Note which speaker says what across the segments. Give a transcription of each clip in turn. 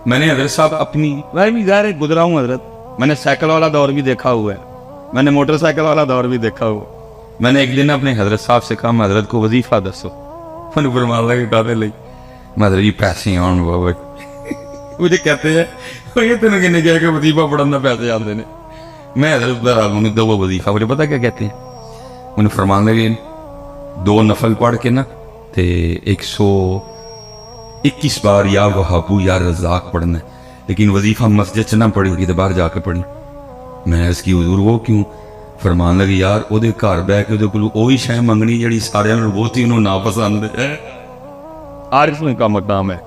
Speaker 1: میں نے حضرت صاحب اپنی میں بھی ظاہر گزرا ہوں حضرت، میں نے سائیکل والا دور بھی دیکھا ہوا ہے، میں نے موٹر سائیکل والا دور بھی دیکھا ہوا. میں نے ایک دن اپنے حضرت صاحب سے کہا حضرت کو وظیفہ دسو، میں نے فرمان لگا کہتے لئی میں حضرت جی پیسے آن بابا مجھے کہتے ہیں یہ تینوں کہنے کیا کہ وظیفہ پڑھنا پیسے آتے ہیں. میں حضرت نے دو وظیفہ مجھے پتا کیا کہتے ہیں، انہیں فرمان لگے 2 نفل پڑھ کے نا تے 121 بار یا وہابو یا رزاق پڑھنا ہے، لیکن وظیفہ مسجد سے نہ پڑھی ہوگی تو باہر جا کے پڑھنا. میں اس کی حضور وہ کیوں؟ فرمان لگے یار وہ گھر بہ کے وہی شے منگنی جڑی سارے بہت ہی انہوں ناپسند ہے. عارف کا مقام ہے.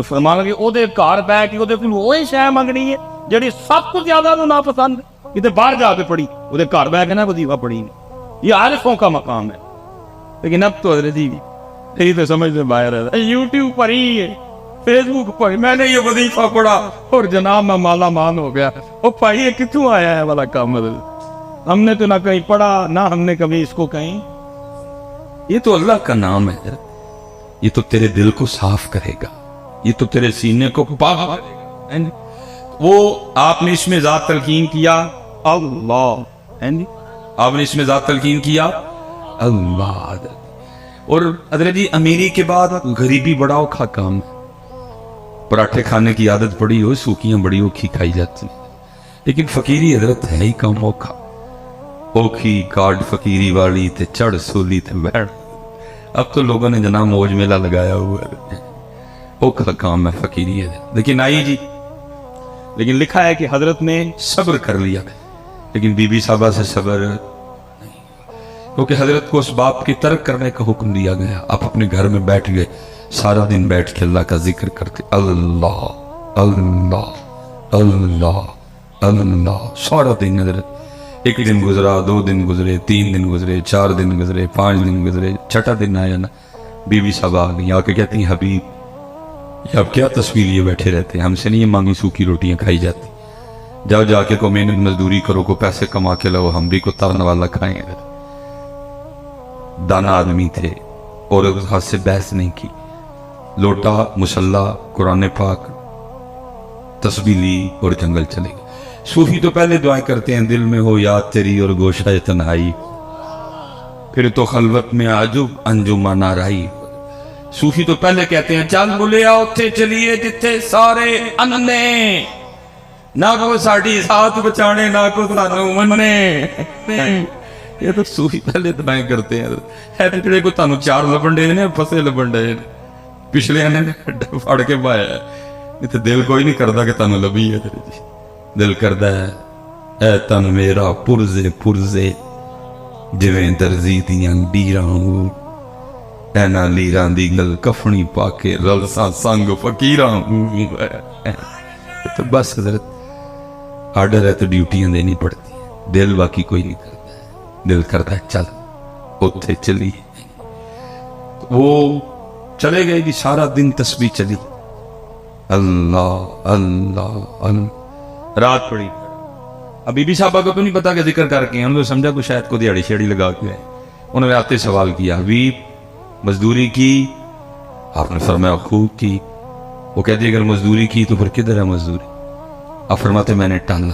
Speaker 1: فرمان لگے وہ گھر بہ کے وہی شے منگنی ہے جڑی سب کو زیادہ انہوں ناپسند ہے، یہ باہر جا کے پڑھی، وہ گھر بہ کے نا وظیفہ پڑھی. یہ عارفوں کا مقام ہے. لیکن اب تو حضرت جی یہی تو سمجھ سے باہر ہے، یوٹیوب پر ہی ہے، فیس بک پر میں نے یہ وظیفہ پڑھا اور جناب میں مالا مال ہو گیا. وہ بھائی یہ کتوں آیا ہے والا کام؟ ہم نے تو نہ کہیں پڑھا نہ ہم نے کبھی اس کو کہیں. یہ تو اللہ کا نام ہے، یہ تو تیرے دل کو صاف کرے گا، یہ تو تیرے سینے کو پاک کرے گا. وہ آپ نے اس میں ذات تلقین کیا اللہ، آپ نے اس میں ذات تلقین کیا اللہ. اور حضرت جی امیری کے بعد غریبی بڑا اوکھا کام، پراٹھے کھانے کی عادت پڑی ہو، سوکیاں بڑی اوکھی کھائی جاتی، لیکن فقیری حضرت ہے ہی کم اوکھا. اوکھی کارڈ فقیری والی تے چڑھ سولی تے بیٹھ. اب تو لوگوں نے جناب موج میلہ لگایا ہوا ہے، اوکھا کام ہے فقیری ہے. لیکن آئی جی، لیکن لکھا ہے کہ حضرت نے صبر کر لیا، لیکن بی بی صاحبہ سے صبر نہیں، کیونکہ حضرت کو اس باپ کی ترک کرنے کا حکم دیا گیا. آپ اپنے گھر میں بیٹھ گئے، سارا دن بیٹھ کے اللہ کا ذکر کرتے، اللہ اللہ اللہ اللہ سارا دن. حضرت ایک دن گزرا، 2 دن گزرے، 3 دن گزرے، 4 دن گزرے، 5 دن گزرے، 6واں دن آیا نا بی بی صاحبہ آ گئی، آ کے کہتی ہیں حبیب یہ اب کیا تصویر لیے بیٹھے رہتے ہیں، ہم سے نہیں یہ مانگی سوکھی روٹیاں کھائی جاتی، جاؤ جا کے کو محنت مزدوری کرو، کو پیسے کما کے لاؤ، ہم بھی کو ترن والا کھائیں. دانا آدمی تھے اور ہاتھ سے بحث نہیں کی، لوٹا مسلح قرآن پاک تسبیح لی اور جنگل چلے گئے. صوفی تو پہلے دعائیں کرتے ہیں دل میں ہو یاد تیری اور گوشہ تنہائی، پھر تو خلوت میں عجب انجمہ نارائی. صوفی تو پہلے کہتے ہیں چل بلیا اتھے چلیے جتھے سارے اننے، نہ کو ساڑی ساتھ بچانے نہ کو سانو مننے. یہ تو صوفی پہلے دعائیں کرتے ہیں. ہے جڑے کو تانوں 4 لبن دے نے پھسے لبن دے پچھلے نے پھڑ کے پایا ہے. یہ تو دل کوئی نہیں کرتا کہ تانوں لبھی ہے، دل کردا ہے اے تن میرا پرزے پرزے جویں درزی دیاں ڈیراں ہوں، اینا لیراں دی گل کفنی پا کے رلساں سنگ فقیراں ہوں. تو بس حضرت آرڈر ہے تو ڈیوٹیاں دینی پڑتی ہیں، دل باقی کوئی نہیں کرتا. دل کرتا ہے چل اتھے چلی. وہ چلے گئے جی، سارا دن تسبیح چلی، اللہ اللہ اللہ. رات پڑی. اب بی بی صاحبہ کو تو نہیں پتا کہ ذکر کر کے انہوں نے سمجھا کہ شاید کو دیہڑی شیڑی لگا کے ہے. انہوں نے آتے سوال کیا حبیب مزدوری کی؟ آپ نے فرمایا خوب کی. وہ کہتے اگر مزدوری کی تو پھر کدھر ہے مزدوری؟ آپ فرماتے میں نے ٹالا.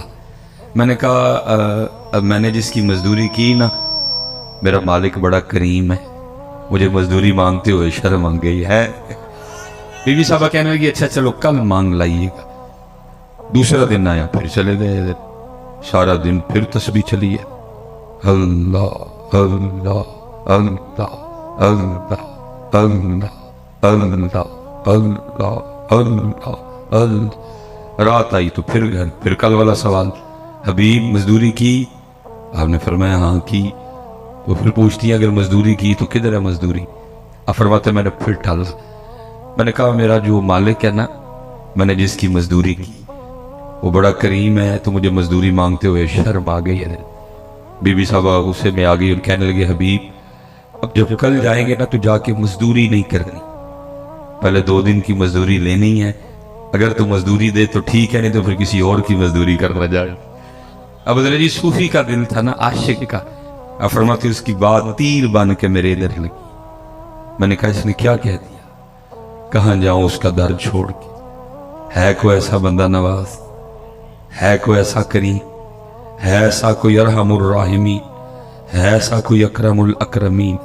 Speaker 1: میں نے کہا میں نے جس کی مزدوری کی نا میرا مالک بڑا کریم ہے، مجھے مزدوری مانگتے ہوئے شرم آ گئی ہے. بی بی صاحبہ کہنے لگی اچھا چلو کل مانگ لائیے گا. دوسرا دن آیا پھر چلے گئے، سارا دن پھر تسبیح چلی ہے، اللہ اللہ اللہ اللہ اللہ اللہ اللہ اللہ اللہ. رات آئی تو پھر گھر، پھر کل والا سوال حبیب مزدوری کی؟ آپ نے فرمایا ہاں کی. وہ پھر پوچھتی ہے اگر مزدوری کی تو کدھر ہے مزدوری؟ آپ فرماتے میں نے پھر ٹھالا. میں نے کہا میرا جو مالک ہے نا، میں نے جس کی مزدوری کی وہ بڑا کریم ہے، تو مجھے مزدوری مانگتے ہوئے شرم آ گئی ہے. بی بی صاحبہ غصے میں آ گئی اور کہنے لگے حبیب اب جب کل جائیں گے نا تو جا کے مزدوری نہیں کرنی، پہلے 2 دن کی مزدوری لینی ہے. اگر تو مزدوری دے تو ٹھیک ہے، نہیں تو پھر کسی اور کی مزدوری کرنا جائے. اب حضرت جی صوفی کا دل تھا نا، عاشق کا. اب فرماتے اس کی بات تیر بن کے میرے ادھر لگی. میں نے کہا اس نے کیا کہہ دیا؟ کہاں جاؤں اس کا در چھوڑ کے؟ ہے کوئی ایسا بندہ نواز، ہے کوئی ایسا کریم، ہے ایسا کوئی ارحم الراحمین، ہے ایسا کوئی اکرم الاکرمین؟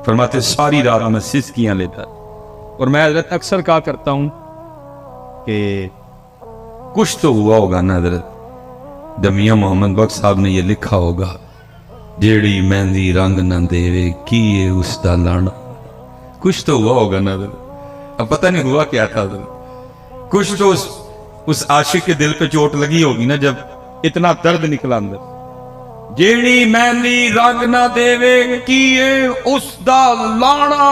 Speaker 1: فرماتے ساری رات میں سسکیاں لیتا، اور میں حضرت اکثر کہا کرتا ہوں کہ کچھ تو ہوا ہوگا نا حضرت، جب میاں محمد بخش صاحب نے یہ لکھا ہوگا، جیڑی مہندی رنگ نہ دیوے کیے اس دا لانا، کچھ تو ہوا ہوگا نا حضرت۔ اب پتہ نہیں ہوا کیا تھا حضرت، کچھ تو اس عاشق کے دل پہ چوٹ لگی ہوگی نا جب اتنا درد نکلا اندر۔ جیڑی مہندی رنگ نہ دیوے کیے اس دا لانا،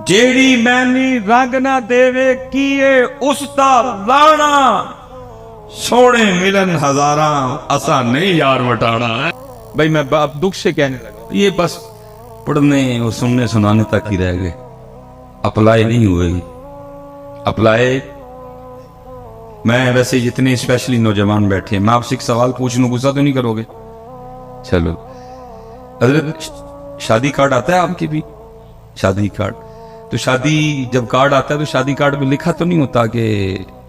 Speaker 1: جیڑی مہندی رنگ نہ دیوے کیے اس دا لانا، سونے ملن ہزاراں اسا نہیں یار وٹانا ہے۔ بھائی میں اب دکھ سے کہنے لگا، یہ بس پڑھنے اور سننے سنانے تک ہی رہ گئے، اپلائی نہیں ہوئے۔ اپلائی میں ویسے جتنے اسپیشلی نوجوان بیٹھے ہیں، میں آپ سے ایک سوال پوچھ لوں، غصہ تو نہیں کرو گے؟ چلو حضرت، شادی کارڈ آتا ہے آپ کی بھی؟ شادی کارڈ تو شادی جب کارڈ آتا ہے تو شادی کارڈ میں لکھا تو نہیں ہوتا کہ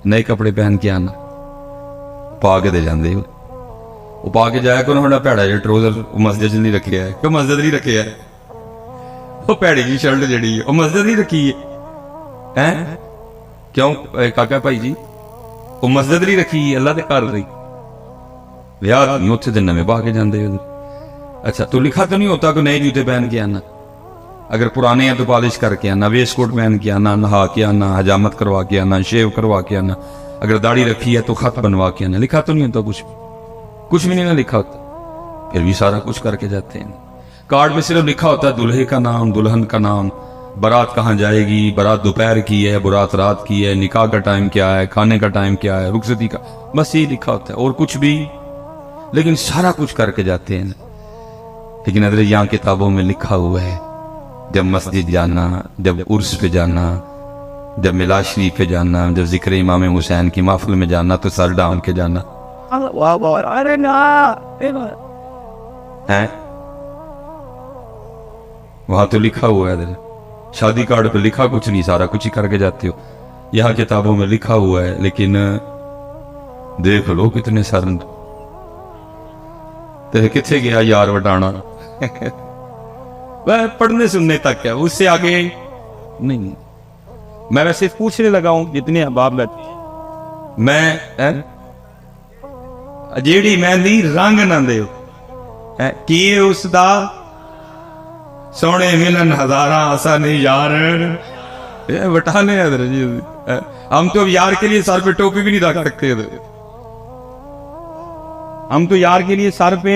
Speaker 1: نئے کپڑے پہن کے آنا؟ پا کے دے جاندے ہو، وہ پا کے جایا کرو بڑا پیڑا جا ٹروزر، وہ مسجد نہیں رکھے ہے، کیوں مسجد نہیں رکھے ہے؟ وہ پیڑی جی شرٹ جڑی ہے وہ مسجد نہیں رکھی ہے، کیوں کاکا بھائی جی وہ مسجد نہیں رکھی ہے، اللہ دے گھر رہی ویاہ نہیں اتنے دن میں پا کے جاندے ہو۔ اچھا تو لکھا تو نہیں ہوتا کہ نئے جوتے پہن کے آنا، اگر پرانے ہیں تو پالش کر کے آنا، ویسٹ کوٹ پہن کے آنا، نہا کے آنا، حجامت کروا کے آنا، شیو کروا کے آنا، اگر داڑھی رکھی ہے تو خط بنوا کے آنا، لکھا تو نہیں ہوتا کچھ بھی نہیں نہ لکھا ہوتا، پھر بھی سارا کچھ کر کے جاتے ہیں۔ کارڈ میں صرف لکھا ہوتا ہے دلہے کا نام، دلہن کا نام، بارات کہاں جائے گی، بارات دوپہر کی ہے، بارات رات کی ہے، نکاح کا ٹائم کیا ہے، کھانے کا ٹائم کیا ہے، رخصتی کا، بس یہ لکھا ہوتا ہے اور کچھ بھی، لیکن سارا کچھ کر کے جاتے ہیں۔ لیکن حضرت یہاں کتابوں میں لکھا ہوا ہے جب مسجد جانا، جب عرس پہ جانا، جب میلاد شریف پہ جانا، جب ذکر امام حسین کی محفل میں جانا تو سر ڈھانپ کے جانا ہے، وہاں تو لکھا ہوا ہے حضرت۔ شادی کارڈ پہ لکھا کچھ نہیں، سارا کچھ ہی کر کے جاتے ہو، یہاں کتابوں میں لکھا ہوا ہے، لیکن دیکھ لو کتنے سر تے کتنے گیا یار وٹانا پڑھنے سننے تک ہے، اس سے آگے نہیں۔ میں ویسے پوچھنے لگا ہوں جتنے احباب بیٹھے ہیں، میں جیڑی مہندی رنگ نہ دیو کیے اس دا سونے ملن ہزاراں اسا نہیں یار وٹانے حضرت جی۔ ہم تو یار کے لیے سر پہ ٹوپی بھی نہیں رکھ سکتے، ہم تو یار کے لیے سر پہ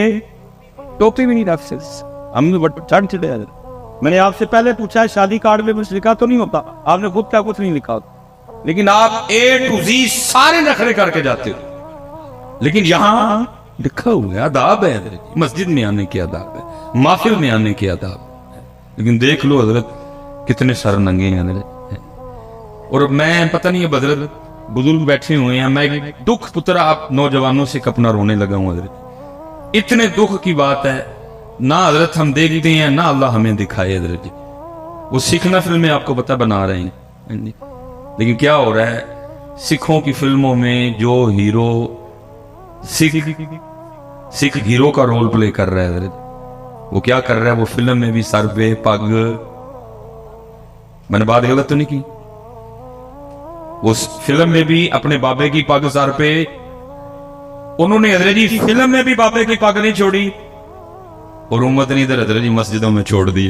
Speaker 1: ٹوپی بھی نہیں رکھ سکتے، ہم چڑھ چڑے حضرت۔ میں نے آپ سے پہلے پوچھا ہے شادی کارڈ میں کچھ لکھا تو نہیں ہوتا، آپ نے خود کیا کچھ نہیں لکھا ہوتا، لیکن آپ اے ٹو زی سارے نخرے کر کے جاتے ہو۔ لیکن یہاں لکھا ہوا ہے، آداب ہے حضرت، مسجد میں آنے کے آداب ہے، محفل میں آنے کے آداب ہے، لیکن دیکھ لو حضرت کتنے سر ننگے ہیں حضرت۔ اور میں پتہ نہیں اب حضرت بزرگ بیٹھے ہوئے ہیں، میں دکھ پتر آپ نوجوانوں سے کپنا رونے لگا ہوں حضرت، اتنے دکھ کی بات ہے، نہ حضرت ہم دیکھتے ہیں نہ اللہ ہمیں دکھائے حضرت جی۔ وہ سکھنا فلمیں آپ کو پتہ بنا رہے ہیں، لیکن کیا ہو رہا ہے سکھوں کی فلموں میں جو ہیرو سکھ ہیرو کا رول پلے کر رہا ہے حضرت، وہ کیا کر رہا ہے، وہ فلم میں بھی سر پہ پگ، میں نے بات غلط تو نہیں کی، وہ فلم میں بھی اپنے بابے کی پگ سر پہ، انہوں نے حضرت جی فلم میں بھی بابے کی پگ نہیں چھوڑی، اور امت نے ادھر حضرت جی مسجدوں میں چھوڑ دی،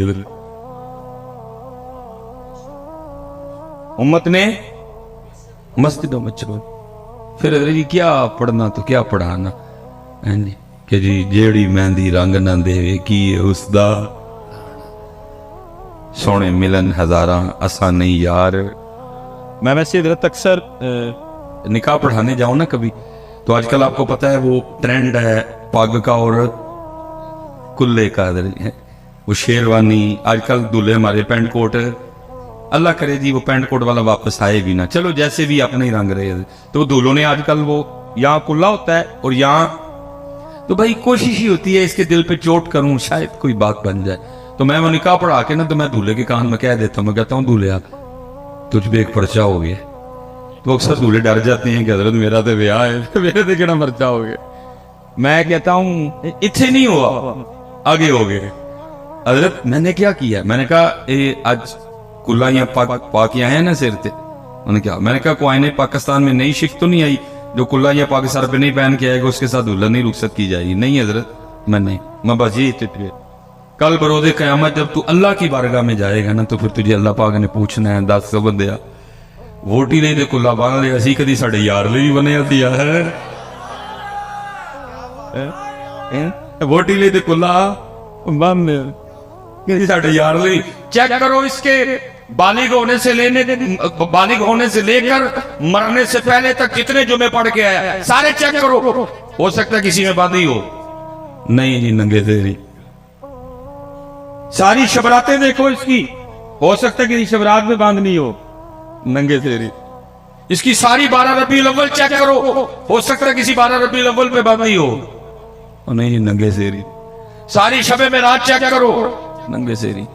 Speaker 1: امت نے مسجدوں میں چھوڑ۔ پھر حضرت جی کیا پڑھنا تو کیا پڑھانا کہ جی جیڑی مہندی رنگ نہ دے کی اس دا سونے ملن ہزاراں اسا نہیں یار۔ میں ویسے حضرت اکثر نکاح پڑھانے جاؤں نا کبھی، تو آج کل آپ کو پتہ ہے وہ ٹرینڈ ہے پگ کا اور کلے کا، وہ شیروانی، آج کل دلہے ہمارے پینٹ کوٹ، اللہ کرے جی وہ پینٹ کوٹ والا واپس آئے بھی نہ، چلو جیسے بھی اپنے ہی رنگ رہے، تو دولوں نے آج کل وہ یہاں کلا ہوتا ہے اور یہاں، تو بھائی کوشش ہی ہوتی ہے اس کے دل پہ چوٹ کروں شاید کوئی بات بن جائے، تو میں وہ نکاح پڑھا کے نا تو میں دولہے کے کان میں کہہ دیتا ہوں، میں کہتا ہوں دولہے تجھ پہ ایک پرچہ ہو گیا، تو اکثر دولہے ڈر جاتے ہیں کہ حضرت میرا تو بیاہ ہے، میرے تو کہنا مرچا ہو گیا. میں کہتا ہوں اتنے نہیں ہوا، آگے ہو گئے. حضرت میں نے کیا کیا؟ میں نے کہا آج کلائیاں پا کے آئے ہیں نا سر تے. انہوں نے کہا، میں نے کہا کوئی نہیں، پاکستان میں نئی شک تو نہیں آئی جو کلائیاں پا کے سر پہ نہیں پہن کے آئے گا اس کے ساتھ دلہن نہیں رخصت کی جائے گی؟ نہیں حضرت میں نہیں، میں بس یہ اتنے. کل بروز قیامت جب تو اللہ کی بارگاہ میں جائے گا نا تو پھر تجھے اللہ پاک نے پوچھنا ہے 10 بندیا ووٹی لے دے کلا بان لے اسی کدی ساڑھے یار لے بھی بنے دیا ہے ووٹی لے دے کلا بان لے کدی ساڑھے یار لے. چیک کرو اس کے بالغ ہونے سے لے کر مرنے سے پہلے تک کتنے جمعے پڑھ کے آیا، سارے چیک کرو. ہو سکتا ہے کسی میں باندھی ہو، نہیں جی ننگے تیری. ساری شبراتیں دیکھو اس کی، ہو سکتا ہے کہ شبرات میں باندھنی ہو، ننگے تیری. اس کی ساری 12 ربیع الاول چیک کرو، ہو سکتا ہے کسی 12 ربیع الاول پہ باندھنی ہو، نہیں جی ننگے تیری. ساری شب معراج چیک کرو، ننگے سیری.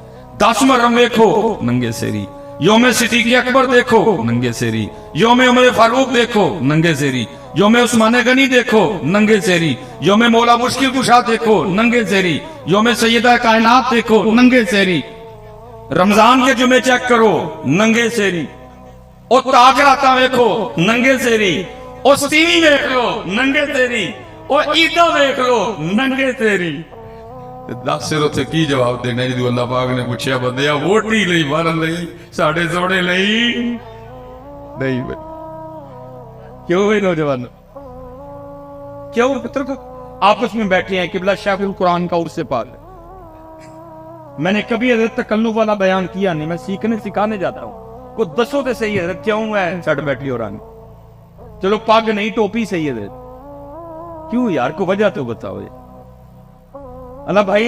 Speaker 1: 10 محرم دیکھو، ننگے سیری. یوم صدیق اکبر دیکھو، ننگے سیری. یوم عمر فاروق دیکھو، ننگے سیری. یوم عثمان غنی دیکھو، ننگے سیری. یوم مولا مشکل کشا دیکھو، ننگے سیری. یوم سیدہ کائنات دیکھو، ننگے سیری. رمضان کے جمعے چیک کرو، ننگے سیری. اور تاکراتا دیکھو، ننگے سیری. اور سیوی دیکھ لو، ننگے سیری. اور عیدہ دیکھ لو، ننگے سیری. 10 سر اتنے کی جواب دینا جی اللہ پاک نے پوچھا بندیا ووٹی لئی مارن لئی ساڑھے سوڑے لئی نہیں بھائی. کیوں بھائی نوجوان کیوں پتر آپس میں بیٹھے ہیں قبلہ شیخ القرآن کا عرص پاک. میں نے کبھی حضرت تکلف والا بیان کیا نہیں، میں سکھانے جاتا ہوں. کو دسو تو صحیح حضرت کیوں ہے سٹ بیٹھی اور آنی. چلو پگ نہیں ٹوپی صحیح حضرت کیوں یار کو وجہ تو بتاؤ. اللہ بھائی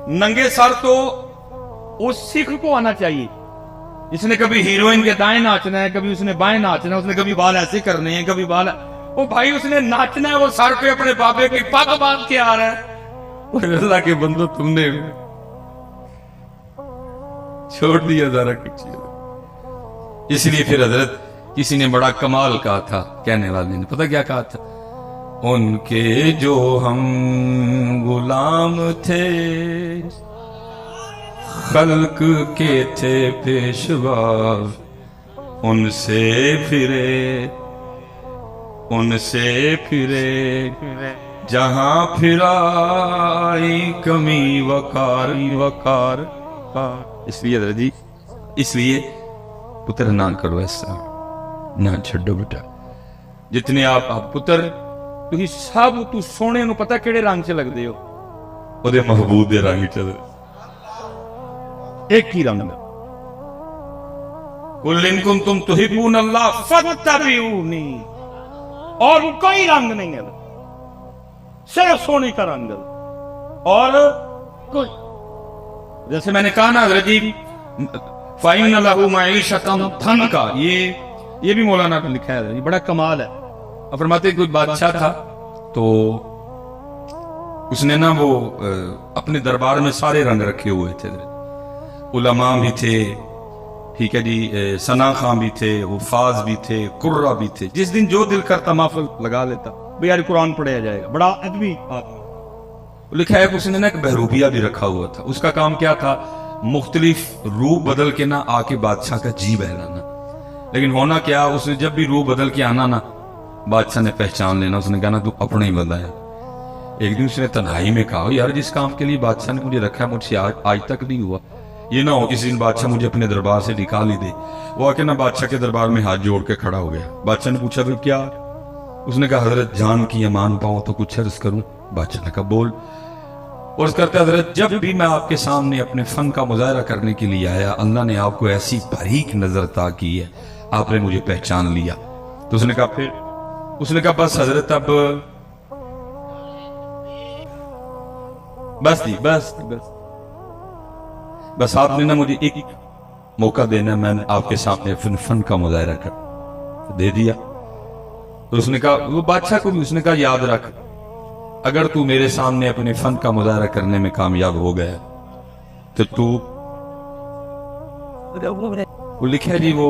Speaker 1: ننگے سر تو اس سکھ کو آنا چاہیے. اس نے کبھی ہیروئن کے دائیں ناچنا ہے، کبھی اس نے بائیں ناچنا ہے، اس نے کبھی بال ایسے کرنے ہیں، کبھی بال وہ بھائی اس نے ناچنا ہے، وہ سر پہ اپنے بابے کی پگ باندھ کے آ رہا ہے. اللہ کے بندو تم نے چھوڑ دیا ذرا کچھ. اس لیے پھر حضرت کسی نے بڑا کمال کہا تھا، کہنے والے نے پتہ کیا کہا تھا؟ ان کے جو ہم غلام تھے خلق کے تھے پیشوا، ان سے پھرے جہاں پھرائی کمی وقار. اس لیے حضرت جی اس لیے پتر نہ کرو ایسا، نہ چھڈو بیٹا. جتنے آپ پتر تھی سب تو سونے نو پتہ کیڑے رنگ سے لگتے ہو، وہ محبوب دے رنگ چل ایک ہی رنگ. قل ان کنتم تحبون اللہ فاتبعونی، اور کوئی رنگ نہیں ہے، صرف سونے کا رنگ. اور کوئی جیسے میں نے کہا نا حضرت جی فَإِنَّ لَهُ مَعِيشَةً ضَنْكَ، یہ بھی مولانا نے لکھا ہے، یہ بڑا کمال ہے. فرماتے کوئی بادشاہ تھا تو اس نے نا وہ اپنے دربار میں سارے رنگ رکھے ہوئے تھے. علماء بھی تھے، ٹھیک ہے جی، ثنا خان بھی تھے، حفاظ بھی تھے، قرہ بھی تھے. جس دن جو دل کرتا محفل لگا لیتا، بھئی یار قرآن پڑھایا جائے گا. بڑا ادبی لکھا ہے کہ اس نے نا ایک بہروپیہ بھی رکھا ہوا تھا. اس کا کام کیا تھا؟ مختلف روح بدل کے نا آ کے بادشاہ کا جی بہلانا. لیکن ہونا کیا، اس نے جب بھی روح بدل کے آنا نا بادشاہ نے پہچان لینا. اس نے کہا نا تو اپنا ہی بندہ ہے. ایک دن اس نے تنہائی میں کہا یار جس کام کے لیے بادشاہ نے مجھے رکھا ہے مجھ سے آج تک نہیں ہوا، یہ نہ ہو کسی دن بادشاہ مجھے اپنے دربار سے نکال ہی دے. وہ آ کے نا بادشاہ کے دربار میں ہاتھ جوڑ کے کھڑا ہو گیا. بادشاہ نے پوچھا پھر کیا؟ اس نے کہا حضرت جان کی امان پاؤں تو کچھ عرض کروں. بادشاہ نے کہا بول. اور اس کرتے حضرت جب بھی میں آپ کے سامنے اپنے فن کا مظاہرہ کرنے کے لیے آیا اللہ نے آپ کو ایسی باریک نظر عطا کی ہے، آپ نے مجھے پہچان لیا. تو اس نے کہا پھر؟ اس نے کہا بس حضرت اب بس بس آپ نے نا مجھے ایک موقع دینا، میں نے آپ کے سامنے فن کا مظاہرہ کر دے دیا. تو اس نے کہا وہ بادشاہ کو بھی اس نے کہا یاد رکھ اگر تو میرے سامنے اپنے فن کا مظاہرہ کرنے میں کامیاب ہو گیا تو لکھا جی وہ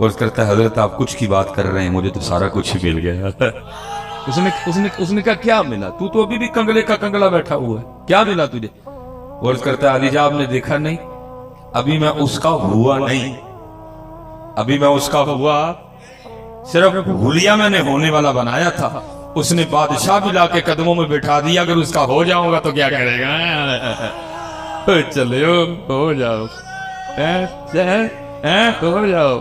Speaker 1: اور کرتا ہے حضرت آپ کچھ کی بات کر رہے ہیں، مجھے تو سارا کچھ ہی مل گیا۔ اس نے کہا کیا ملا؟ تو ابھی بھی کنگلے کا کنگلا بیٹھا ہوا ہے، کیا ملا تجھے؟ اور کرتا ہے علی جان آپ نے دیکھا نہیں، ابھی میں اس کا ہوا نہیں، ابھی میں اس کا ہوا صرف حلیہ میں نے ہونے والا بنایا تھا، اس نے بادشاہ بھی لا کے قدموں میں بٹھا دیا، اگر اس کا ہو جاؤں گا تو کیا کرے گا؟ چلے ہو جاؤ، ہو جاؤ۔